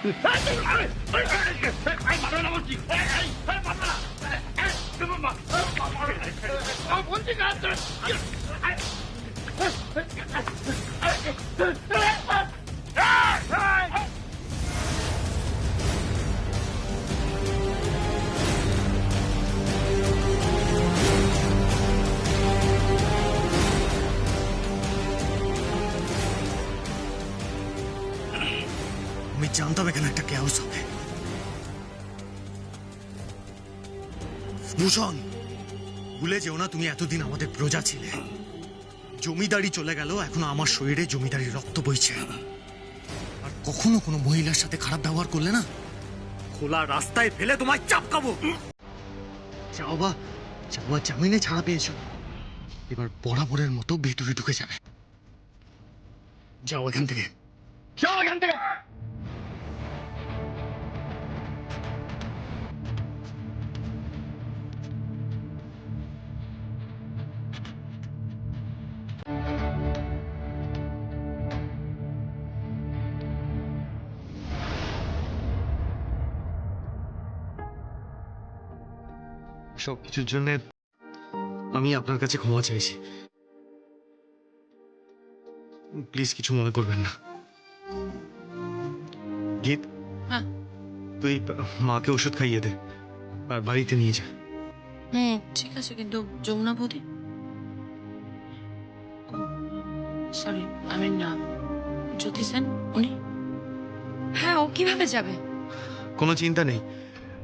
আমি জানতাম এখানে একটা কেওস হবে। ভূষণ, ভুলে যেও না তুমি এতদিন আমাদের প্রজা ছিলে। জমিদারি চলে গেল, এখনো আমার শরীরে জমিদারির রক্ত বইছে। আর কখনো কোনো মহিলার সাথে খারাপ ব্যবহার করলে না, খোলা রাস্তায় ফেলে তোমায় চাপকাবো। যাওয়া জামিনে ছাড়া পেয়েছো, এবার বরাবরের মতো ভেতরে ঢুকে যাবে। যাও এখান থেকে, যাও এখান থেকে। সবকিছুর জন্য আমি আপনার কাছে ক্ষমা চাইছি। প্লিজ কিছু মনে করবেন না। গীত, হ্যাঁ, তুই মাকে ওষুধ খাইয়ে দে আর বাড়িতে নিয়ে যা। ঠিক আছে, কিন্তু যমুনা বৌদি, সরি, আমি না, জ্যোতি সেন উনি? হ্যাঁ, ও কিভাবে যাবে? কোনো চিন্তা নেই,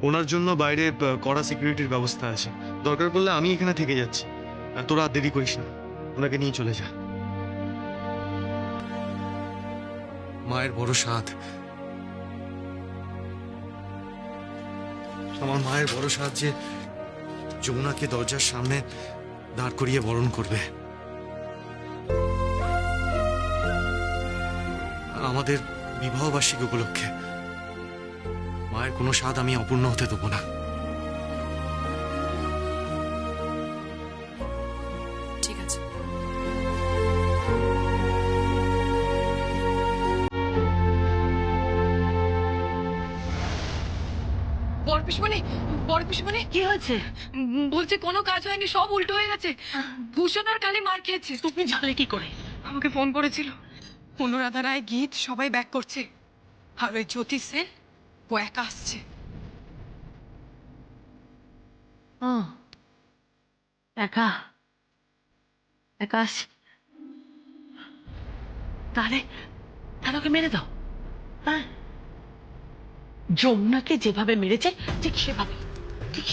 ওনার জন্য বাইরে কড়া সিকিউরিটির ব্যবস্থা আছে। দরকার পড়লে আমি এখানে থেকে যাচ্ছি। তোরা আর দেরি করিস না, ওনাকে নিয়ে চলে যা। মায়ের বড় সাধ, আমার মায়ের বড় সাধ যে যমুনাকে দরজার সামনে দাঁড় করিয়ে বরণ করবে। আমাদের বিবাহ বার্ষিকী উপলক্ষে মায়ের কোনো স্বাদ আমি অপূর্ণ হতে দেবো না। ঠিক আছে। বড় পিসিমণি, কি হয়েছে? বলছে কোনো কাজ হয়নি, সব উল্টো হয়ে গেছে। ভূষণ আর কালী মার খেয়েছে। তুমি জানলে কি করে? আমাকে ফোন করেছিল। অনুরাধা রায়, গীত সবাই ব্যাক করছে, আর ওই জ্যোতি সেন ও একা আসছে। একা একা আসছে? তাহলে তাহলে ওকে মেরে দাও। হ্যাঁ, যমুনাকে যেভাবে মেরেছে ঠিক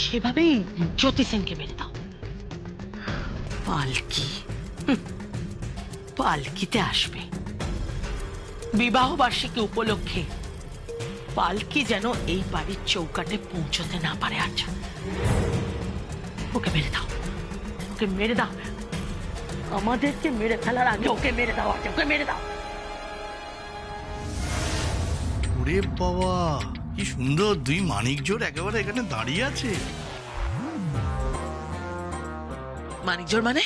সেভাবেই জ্যোতি সেনকে মেরে দাও। পালকি, পালকিতে আসবে বিবাহ বার্ষিকী উপলক্ষে। পালকি যেন এই বাড়ির চৌকাটে পৌঁছতে না পারে। আচ্ছা, ওকে মেরে দাও, ওকে মেরে দাও। আমাদেরকে মেরে ফেলার আগে ওকে মেরে দাও। আচ্ছা, ওকে মেরে দাও। ওরে বাবা, কি সুন্দর দুই মানিক জোড় একেবারে এখানে দাঁড়িয়ে আছে। মানিকজোর মানে?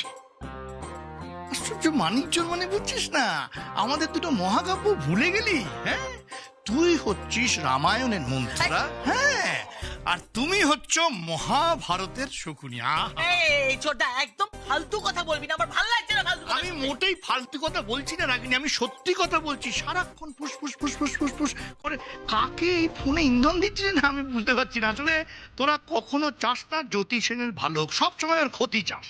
আশ্চর্য, মানিক জোড় মানে বুঝছিস না? আমাদের দুটো মহাকাব্য ভুলে গেলি? হ্যাঁ, তুই হচ্ছিস রামায়ণের মন্ত্রা, হ্যাঁ, আর তুমি হচ্ছ মহাভারতের শকুনি। এই ছোটা, একদম ফালতু কথা বলবি না, আমার ভালো লাগছে না ফালতু কথা। আমি মোটেই ফালতু কথা বলছি না রাগিনী, আমি সত্যি কথা বলছি। সারাক্ষণ ফুস ফুস ফুস ফুস ফুস ফুস করে কাকে এই ফোনে ইন্ধন দিচ্ছিস না আমি বুঝতে পারছি না। আসলে তোরা কখনো চাস না জ্যোতি সেনের ভালো হোক, সবসময় ওর ক্ষতি চাস।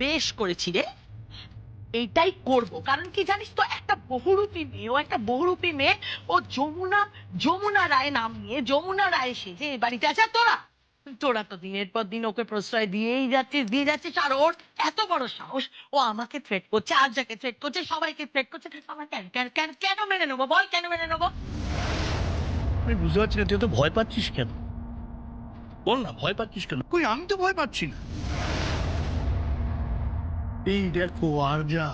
বেশ করেছি রে, এইটাই করব। কারণ কি জানিস তো, একটা বহুরূপী মেয়ে, ও যমুনা রায় নাম নিয়ে, যমুনা রায় সেজে এই বাড়িতে আছে। আর তোরা তো দিনের পর দিন ওকে প্রশ্রয় দিয়ে যাচ্ছিস। আর ওর এত বড় সাহস, ও আমাকে থ্রেট করছে, আর যাকে থ্রেট করছে, সবাইকে থ্রেট করছে। আমার কেন মেনে নেবো বল? কেন মেনে নেবো? আমি বুঝতে পারছি না তুই তো ভয় পাচ্ছিস কেন? বল না, ভয় পাচ্ছিস কেন? কই, আমি তো ভয় পাচ্ছি না। এই দেখো আর যা।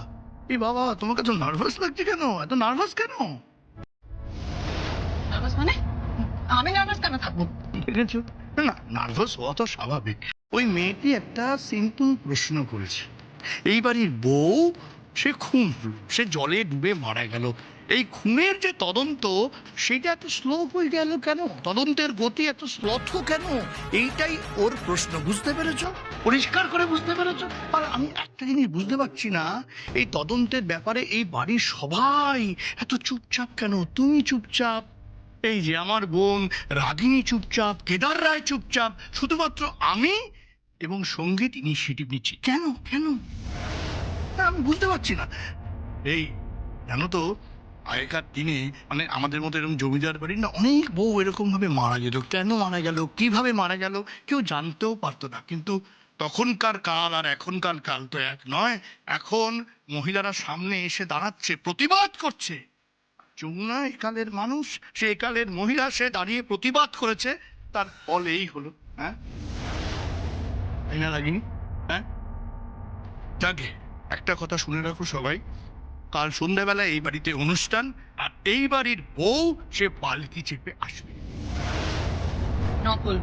এই বাবা, তোমাকে তো নার্ভাস লাগছে কেন? এত নার্ভাস কেন? নার্ভাস মানে? আমি নার্ভাস কেন থাকবো? দেখেছো, না নার্ভাস হওয়া তো স্বাভাবিক। ওই মেয়েটি একটা সিম্পল প্রশ্ন করেছে, এই বাড়ির বউ সে খুন হলো, সে জলে ডুবে মারা গেল। এই খুনের যে তদন্ত সেটা এত স্লো হয়ে গেল কেন? তদন্তের গতি এত শ্লথ কেন? এইটাই ওর প্রশ্ন। বুঝতে পেরেছ? পরিষ্কার করে বুঝতে পেরেছ? আর আমি একটা জিনিস বুঝতে পারছি না, এই তদন্তের ব্যাপারে এই বাড়ির সবাই এত চুপচাপ কেন? তুমি চুপচাপ, এই যে আমার বোন রাগিনী চুপচাপ, কেদার রায় চুপচাপ, শুধুমাত্র আমি এবং সঙ্গীত ইনিশিয়েটিভ নিচ্ছি। কেন কেন আমি বুঝতে পারছি না। এই জানো তো, আগেকার দিনে মানে আমাদের মতো এরকম জমিদার বাড়ির না অনেক বউ এরকম ভাবে মারা যেত। কেন মারা গেল, কিভাবে মারা গেল কেউ জানতেও পারতো না। কিন্তু তখনকার কাল আর এখনকার কাল তো এক নয়। এখন মহিলারা সামনে এসে দাঁড়াচ্ছে, প্রতিবাদ করছে। যমুনা একালের মানুষ, সে একালের মহিলা, সে দাঁড়িয়ে প্রতিবাদ করেছে, তার ফল এই হলো। হ্যাঁ, তাই না রাগিনী? হ্যাঁ, যাকে একটা কথা শুনে রাখো সবাই, কাল সন্ধ্যাবেলা এই বাড়িতে অনুষ্ঠান, আর এই বাড়ির বউ সে পালকি চেপে আসবে। নকল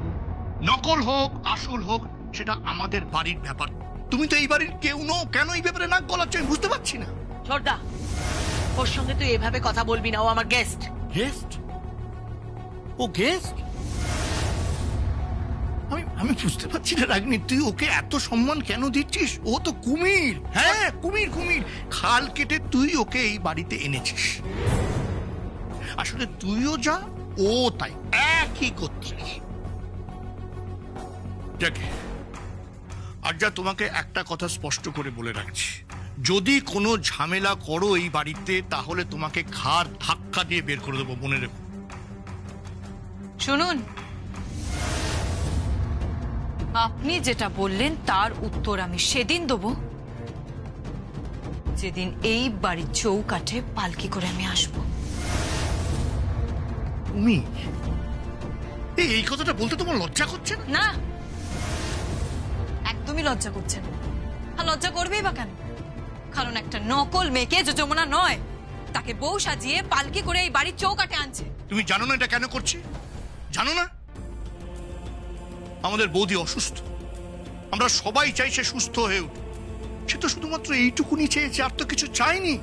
নকল হোক আসল হোক সেটা আমাদের বাড়ির ব্যাপার। তুমি তো এই বাড়ির কেউ নও, কেন এই ব্যাপারে নাক গলাচ্ছ আমি বুঝতে পারছি না। ছোটদা, ওর সঙ্গে তুই এভাবে কথা বলবি না, ও আমার গেস্ট। গেস্ট? ও গেস্ট? আমি বুঝতে পারছি না রাগিনী, তুই ওকে এত সম্মান কেন দিচ্ছিস? ও তো কুমির। হ্যাঁ, কুমির কুমির। খাল কেটে তুই ওকে এই বাড়িতে এনেছিস। আসলে তুইও যা, ও তাই, একই করছিস। যাকে আর যা, তোমাকে একটা কথা স্পষ্ট করে বলে রাখছি, যদি কোনো ঝামেলা করো এই বাড়িতে তাহলে তোমাকে ঘাড় ধাক্কা দিয়ে বের করে দেবো, মনে রেখো। শুনুন, আপনি যেটা বললেন তার উত্তর আমি সেদিন দেবো যেদিন এই বাড়ির চৌকাঠে পালকি করে আমি আসবো। তুমি এই কথাটা বলতে তোমার লজ্জা করছে না? না, একদমই লজ্জা করছে না। আর লজ্জা করবেই বা কেন? কারণ একটা নকল মেয়েকে, যে যমুনা নয়, তাকে বউ সাজিয়ে পালকি করে এই বাড়ির চৌকাঠে আনছে। তুমি জানো না এটা কেন করছে? জানো না আমাদের বৌদি অসুস্থ, আমরা সবাই চাই সে সুস্থ হয়ে উঠুক। সে তো শুধুমাত্র এইটুকুনি চেয়েছে, আর তো কিছু চাইনি।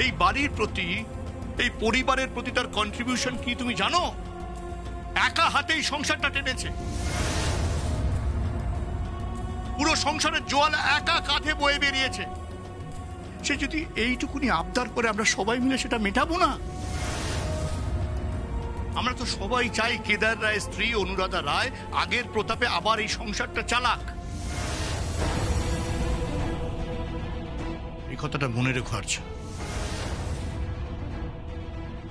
এই বাড়ির প্রতি, এই পরিবারের প্রতি তার কন্ট্রিবিউশন কি তুমি জানো? একা হাতেই সংসারটা টেনেছে, পুরো সংসারের জোয়াল একা কাঁধে বয়ে বেরিয়েছে। সে যদি এইটুকুনি আবদার করে আমরা সবাই মিলে সেটা মেটাবো না? আমরা তো সবাই চাই কেদার রায় স্ত্রী অনুরাধা রায় আগের প্রতাপে আবার এই সংসারটা চালাক। এই কথাটা মনে রেখো।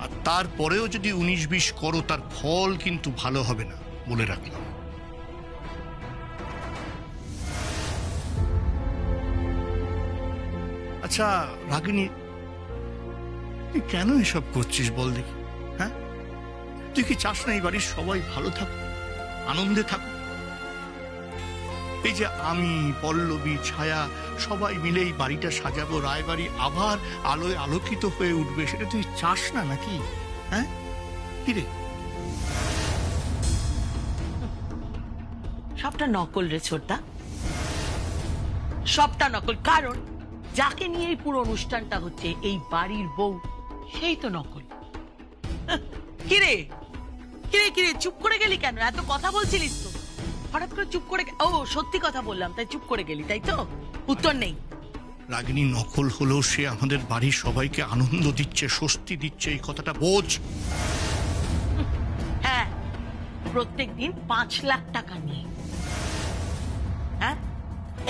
আর তারপরেও যদি 19-20 করো তার ফল কিন্তু ভালো হবে না, বলে রাখলাম। আচ্ছা রাগিনী, তুই কেন এসব করছিস বল দেখি? হ্যাঁ, তুই কি চাস না এই বাড়ির সবাই ভালো থাকুক, আনন্দে থাকুক? এই যে আমি, পল্লবী, ছায়া সবাই মিলে এই বাড়িটা সাজাবো, রায়বাড়ি আবার আলোয় আলোকিত হয়ে উঠবে, সেটা তুই চাস না নাকি? হ্যাঁ, কিরে? সবটা নকল রে ছোটদা, সবটা নকল। কারণ যাকে নিয়ে এই পুরো অনুষ্ঠানটা হচ্ছে, এই বাড়ির বউ, সেই তো নকল। কিরে কিরে কিরে চুপ করে গেলি কেন? এত কথা বলছিলিস তো, হঠাৎ করে চুপ করে ও সত্যি কথা বললাম তাই চুপ করে গেলি, তাই তো? উত্তর নেই। রাগিনী নকল হলেও সে আমাদের বাড়ির সবাইকে আনন্দ দিচ্ছে, স্বস্তি দিচ্ছে, এই কথাটা বোঝ। হ্যাঁ, প্রত্যেক দিন 5 লাখ টাকা নিয়ে। হ্যাঁ,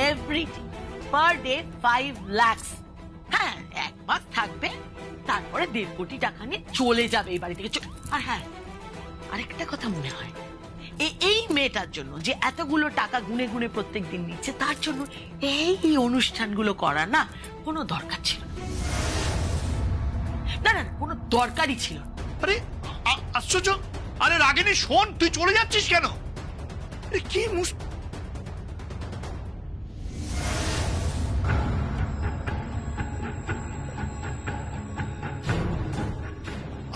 এভরি পার ডে 5 লাখ। হ্যাঁ, 1 মাস থাকবে, তারপরে 1.5 কোটি টাকা নিয়ে চলে যাবে এই বাড়ি থেকে। আর হ্যাঁ, আরেকটা কথা মনে হয়, এই মেয়েটার জন্য যে এতগুলো টাকা গুনে গুনে প্রত্যেক দিন নিচ্ছে, তার জন্য এই অনুষ্ঠানগুলো করা না কোনো দরকার ছিল না। না না, কোনো দরকারই ছিল না। আরে আশ্চর্য! আরে রাগিনী শোন, তুই চলে যাচ্ছিস কেন? আরে কি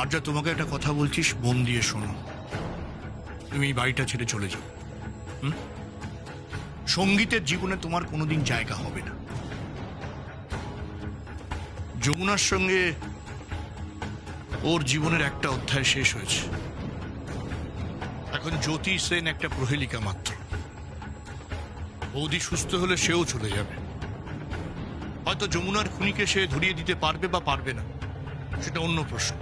আর যা, তোমাকে একটা কথা বলছিস, মন দিয়ে শোনো। তুমি এই বাড়িটা ছেড়ে চলে যাও। সঙ্গীতের জীবনে তোমার কোনোদিন জায়গা হবে না। যমুনার সঙ্গে ওর জীবনের একটা অধ্যায় শেষ হয়েছে। এখন জ্যোতি সেন একটা প্রহেলিকা মাত্র। বৌদি সুস্থ হলে সেও চলে যাবে। হয়তো যমুনার খুনিকে সে ধরিয়ে দিতে পারবে বা পারবে না, সেটা অন্য প্রশ্ন।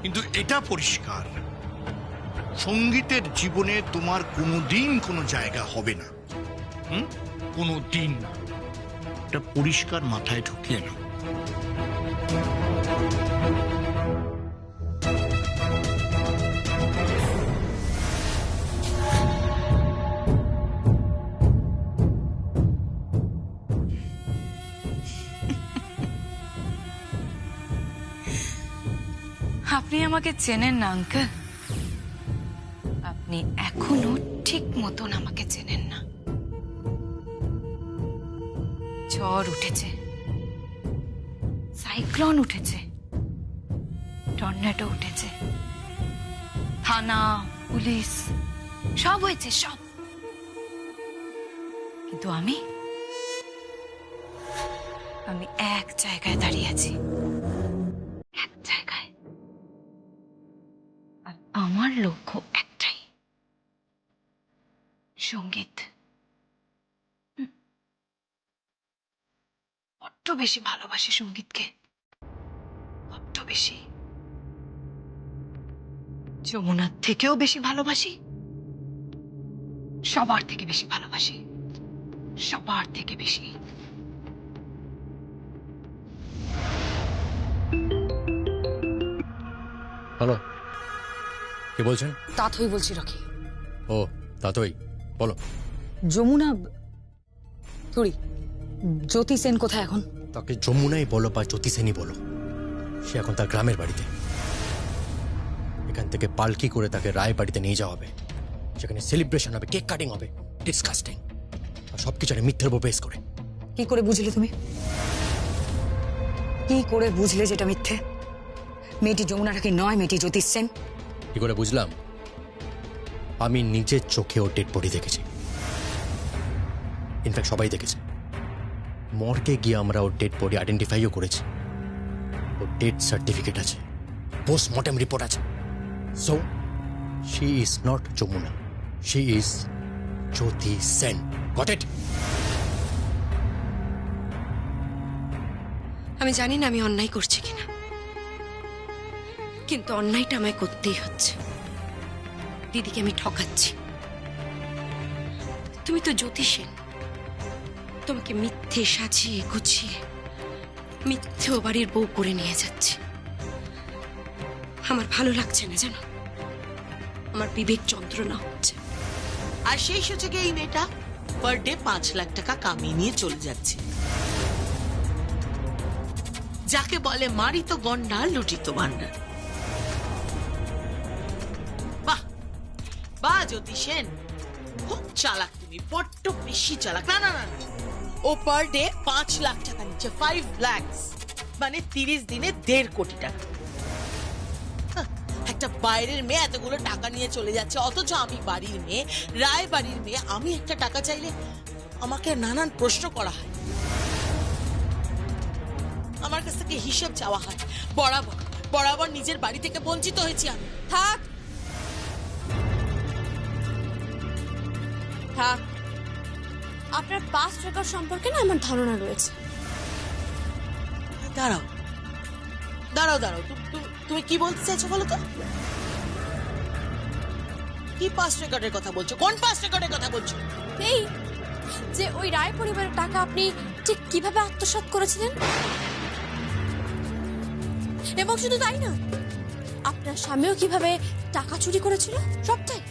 কিন্তু এটা পরিষ্কার, সঙ্গীতের জীবনে তোমার কোনোদিন কোনো জায়গা হবে না। কোনোদিন। এটা পরিষ্কার মাথায় ঢুকিয়ে নাও। আপনি আমাকে চেনেন না আঙ্কেল। আপনি এখনো ঠিক মতন আমাকে চেনেন না। ঝড় উঠেছে, সাইক্লোন উঠেছে, টর্নেডো উঠেছে, থানা, পুলিশ সব হয়েছে, সব। কিন্তু আমি এক জায়গায় দাঁড়িয়ে আছি, এক জায়গায়। আর আমার লক্ষ্য একটাই, সঙ্গীত। বড্ড বেশি ভালোবাসি সঙ্গীতকে, বড্ড বেশি। যমুনার থেকেও বেশি ভালোবাসি, সবার থেকে বেশি ভালোবাসি, সবার থেকে বেশি। হ্যালো, কে বলছেন? তাতই বলছি রকি। ও তাতই, বলো। যমুনা তুই জ্যোতি সেন কোথায় এখন? তাকে যমুনাই বলো বা জ্যোতি সেনই বলো, সে এখন তার গ্রামের বাড়িতে। এখান থেকে পালকি করে তাকে রায় বাড়িতে নিয়ে যাওয়া হবে, সেখানে সেলিব্রেশন হবে, কেক কাটিং হবে। ডিসকাস্টিং। আর সবকিছু মিথ্যের উপর বেস করে। কি করে বুঝলে তুমি? কি করে বুঝলে যেটা মিথ্যে? মেয়েটি যমুনাটাকে নয়, মেয়েটি জ্যোতি সেন। কি করে বুঝলাম? আমি নিজের চোখে ওর ডেড বডি দেখেছি। ইনফ্যাক্ট সবাই দেখেছে। মর্গে গিয়ে আমরা ওর ডেড বডি আইডেন্টিফাইও করেছি। ওর ডেথ সার্টিফিকেট আছে, পোস্টমর্টেম রিপোর্ট আছে। So she is not Yamuna, she is Jyoti Sen. Got it? আমি জানি না আমি অন্যায় করছি কিনা, কিন্তু অন্যায়টা আমায় করতেই হচ্ছে। দিদিকে আমি ঠকাচ্ছি। তুমি তো জ্যোতি সেন, তোমাকে মিথ্যে সাজিয়ে গুছিয়ে মিথ্যে ও বাড়ির বউ করে নিয়ে যাচ্ছে। আমার ভালো লাগছে না জানো, আমার বিবেক যন্ত্রণা হচ্ছে। আর সেই সুযোগে এই মেয়েটা পার ডে 5 লাখ টাকা কামিয়ে নিয়ে চলে যাচ্ছে। যাকে বলে মারি তো গন্ডা, লুটি তো ভান্ডার। বাহ বাহ জ্যোতি সেন, খুব চালাক তুমি, বড্ড বেশি চালাক। না না না, ও পার ডে 5 লাখ টাকা নিচ্ছে, 5 lakhs, মানে 30 দিনে 1.5 কোটি টাকা। একটা বাইরের মেয়ে এতগুলো টাকা নিয়ে চলে যাচ্ছে, অথচ আমি বাড়ির মেয়ে, রায় বাড়ির মেয়ে, আমি একটা টাকা চাইলে আমাকে নানান প্রশ্ন করা হয়, আমার কাছ থেকে হিসেব চাওয়া হয়। বরাবর বরাবর নিজের বাড়ি থেকে বঞ্চিত হয়েছি আমি। থাক থাক, আপনার পাস্ট রেকর্ড সম্পর্কে না আমার ধারণা রয়েছে। দাঁড়াও দাঁড়াও দাঁড়াও, তুমি কি বলতে চাইছো বলো তো? কি পাস্ট রেকর্ডের কথা বলছো? কোন পাস্ট রেকর্ডের কথা বলছো? এই যে ওই রায় পরিবারের টাকা আপনি ঠিক কিভাবে আত্মসাৎ করেছিলেন, এবং শুধু তাই না, আপনার স্বামীও কিভাবে টাকা চুরি করেছিল, সবটাই।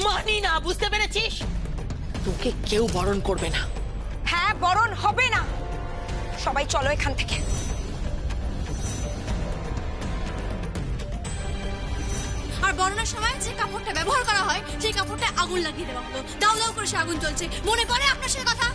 মানি না, বুঝতে পেরেছিস? তোকে কেউ বরণ করবে না। হ্যাঁ, বরণ হবে না। সবাই চলো এখান থেকে। আর বরণের সময় যে কাপড়টা ব্যবহার করা হয় সেই কাপড়টা আগুন লাগিয়ে দেওয়া হলো, দাউ দাউ করে সে আগুন জ্বলছে। মনে পড়ে আপনার সে কথা?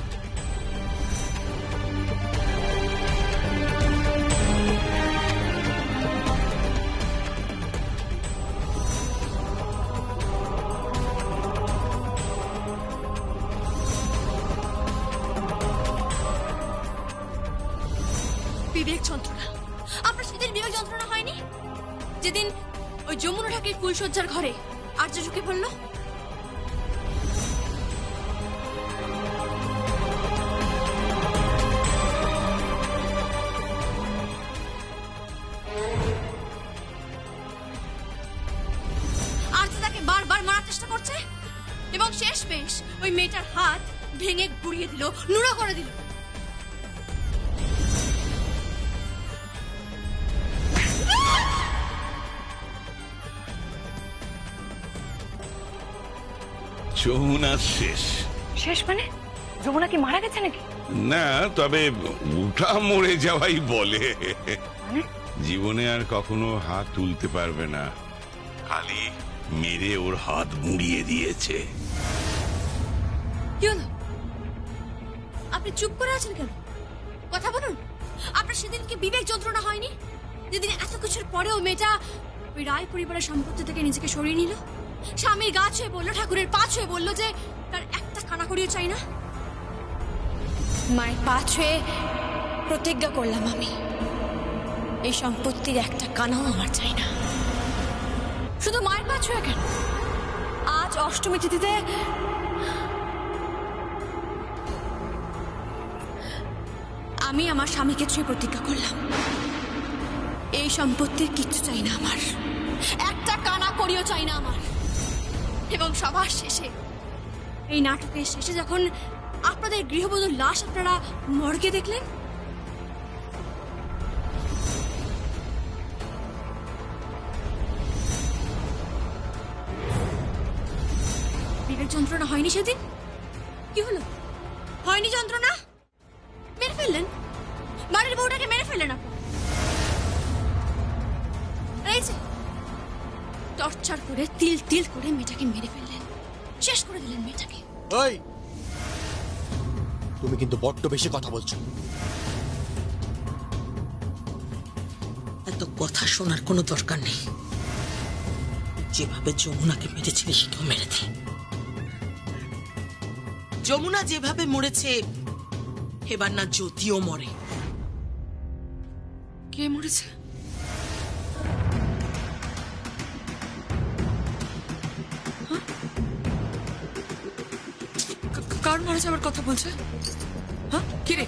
বিবেক যন্ত্রণা, আপনার সেদিন বিবেক যন্ত্রণা হয়নি? যেদিন ওই যমুনা ঠাকুর ফুলসজ্জার ঘরে আর্য ঢুকে পড়লো। আর্য তাকে বারবার মারার চেষ্টা করছে এবং শেষমেশ ওই মেয়েটার হাত ভেঙে গুড়িয়ে দিল, নুড়ো করে দিল। যমুনা শেষ? শেষ মানে? যমুনা কি মারা গেছে নাকি? না, তবে উঠা মরে যাওয়াই বলে। মানে? জীবনে আর কখনো হাত তুলতে পারবে না, খালি মেরে ওর হাত মুড়িয়ে দিয়েছে। কি হলো? আপনি চুপ করে আছেন কেন? কথা বলুন। আপনার সেদিন কি বিবেক যন্ত্রণা হয়নি? যেদিন এত কিছুর পরেও মেয়েটা ওই রায় পরিবারের সম্পত্তি থেকে নিজেকে সরিয়ে নিল, স্বামীর গা ছুঁয়ে বললো, ঠাকুরের পা ছুঁয়ে বললো যে তার একটা কানাকড়িও চাই না। মায়ের পা ছুঁয়ে প্রতিজ্ঞা করলাম আমি এই সম্পত্তির একটা কানাও আমার চাই না। শুধু মায়ের পা ছুঁয়ে কেন, আজ অষ্টমী তিথিতে আমি আমার স্বামীকে ছুঁয়ে প্রতিজ্ঞা করলাম এই সম্পত্তির কিচ্ছু চাই না আমার, একটা কানা করিও চাই না আমার। এবং সবার শেষে, এই নাটকের শেষে, যখন আপনাদের গৃহবধূর লাশ আপনারা মর্গে দেখলেন, বিবেক যন্ত্রণা হয়নি সেদিন? কি হলো? হয়নি যন্ত্রণা? মেরে ফেললেন, বাড়ির বউটাকে মেরে ফেললেন আপনি। এই যে টর্চার করে তিল তিল করে মেয়েটাকে মেরে ফেললেন, শেষ করে দিলেন মেয়েটাকে। ওই, তুমি কিন্তু বড্ড বেশি কথা বলছো। এত কথা শোনার কোনো দরকার নেই। যেভাবে যমুনাকে মেরেছিলি সেটাও মেরে দে। যমুনা যেভাবে মরেছে এবার না জ্যোতিও মরে। কে মরেছে? কার মারা যাওয়ার কথা বলছে? হ্যাঁ, কিরে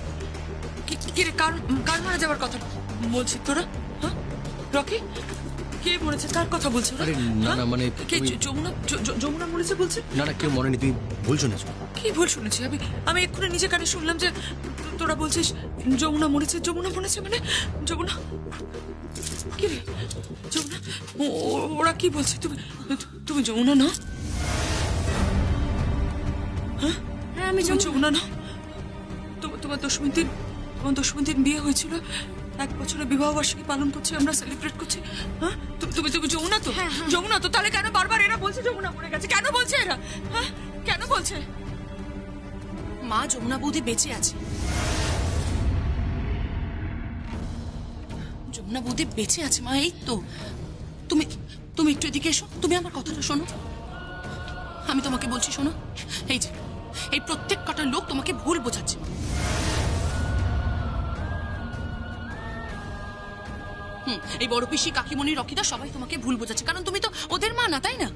কিরে, কার মারা যাওয়ার কথা বলছিস তোরা? হ্যাঁ রকি, কে মরেছে? কার কথা বলছো? আরে না না, মানে কে? যমুনা মরেছে বলছে? না না, কেউ মরেনি, তুমি ভুল শুনেছো। কি ভুল শুনেছি আমি এক্ষুনি নিজে কানে শুনলাম যে তোরা বলছিস যমুনা মরেছে। যমুনা মরেছে মানে? যমুনা কি রে? যমুনা, ওরা কি বলছে? তুমি যমুনা না? হ্যাঁ, আমি যমুনা না? তোমার দশমীর দিন বিয়ে হয়েছিল, 1 বছরের বিবাহ বার্ষিকী পালন করছি, আমরা সেলিব্রেট করছি। হ্যাঁ, তুমি যমুনা তো? যমুনা তো? তাহলে কেন বারবার এরা বলছে যমুনা মরে গেছে? কেন বলছে এরা? হ্যাঁ, কেন বলছে? মা, যমুনা বৌদি বেঁচে আছে। যমুনা বৌদি বেঁচে আছে মা, এই তো। তুমি একটু এদিকে এসো, তুমি আমার কথাটা শোনো। আমি তোমাকে বলছি শোনো, এই যে এই প্রত্যেক কটা লোক তোমাকে ভুল বোঝাচ্ছে। এই বড় পিসি, কাকিমণি, রকিদা সবাই তোমাকে ভুল বোঝাচ্ছে, কারণ তুমি তো ওদের মা না, তাই না?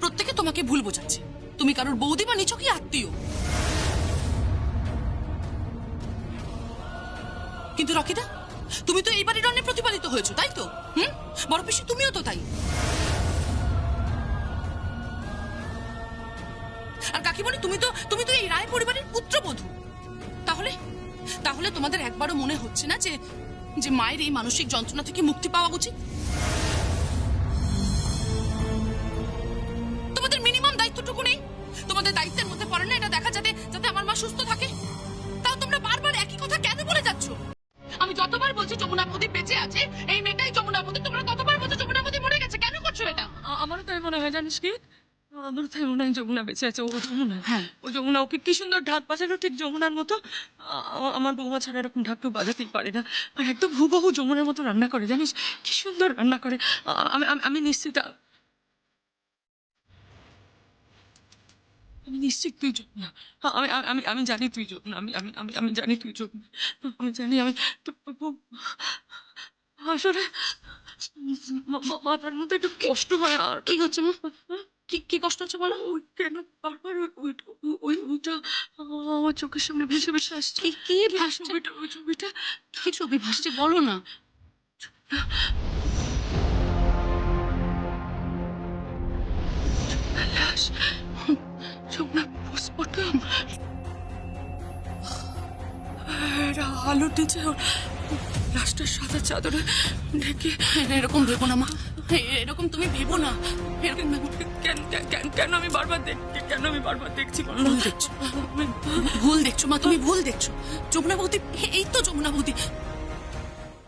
প্রত্যেকে তোমাকে ভুল বোঝাচ্ছে। তুমি কারোর বৌদি বা নিছকই আত্মীয়। কিন্তু রকিদা, তুমি তো এই বাড়ির রান্নায় প্রতিপালিত হয়েছো, তাই তো? বড় পিসি, তুমিও তো তাই। আর কাকিমণি, তুমি তো এই রায় পরিবারের পুত্রবধূ। তাহলে তোমাদের একবারও মনে হচ্ছে না যে মায়ের এই মানসিক যন্ত্রণা থেকে মুক্তি পাওয়া উচিত? তোমাদের মিনিমাম দায়িত্বটুকু নেই বলছো যমুনা বৌদি বেঁচে আছে, এই মেয়েটাই যমুনা বৌদি, তোমরা কতবার বলছো যমুনা বৌদি মরে গেছে, কেন করছো এটা? আমারও তাই মনে হয়, জানিস কি, আমারও তাই মনে হয় যমুনা বেঁচে আছে। ও যমুনা, হ্যাঁ। ও যমুনা, ওকে কি সুন্দর ঢাক বাজানো, ঠিক যমুনার মতো। আমার বৌমা ছাড়া এরকম ঢাক তো বাজাতেই পারে না, আর একদম হুবহু যমুনার মতো রান্না করে, জানিস কি সুন্দর রান্না করে। আমি নিশ্চিত, আমি নিশ্চিত তুই যমুনা। আমি আমি আমি জানি তুই যমুনা, আমি আমি আমি আমি জানি তুই যমুনা, আমি জানি। আমি আসলে মাথার মধ্যে একটু কষ্ট হয়। আর কি হচ্ছে মা? কি কষ্ট হচ্ছে বলো? ওই কেন বারবার ওইটা আমার চোখের সামনে ভেসে ভেসে আসছে। কি ভাসছে? ওই ছবিটা কি ছবি ভাসছে বলো না। লাশ, যমুনা পোস্টমর্টম, আলোর নিচে ওর লাশটা সাদা চাদরে ঢেকে। এরকম ভেবো না মা, এরকম তুমি ভেবো না। এরকম কেন আমি বারবার দেখছি বলো? ভুল দেখছো, ভুল দেখছো মা, তুমি ভুল দেখছো। যমুনা বৌদি, এই তো যমুনা বৌদি,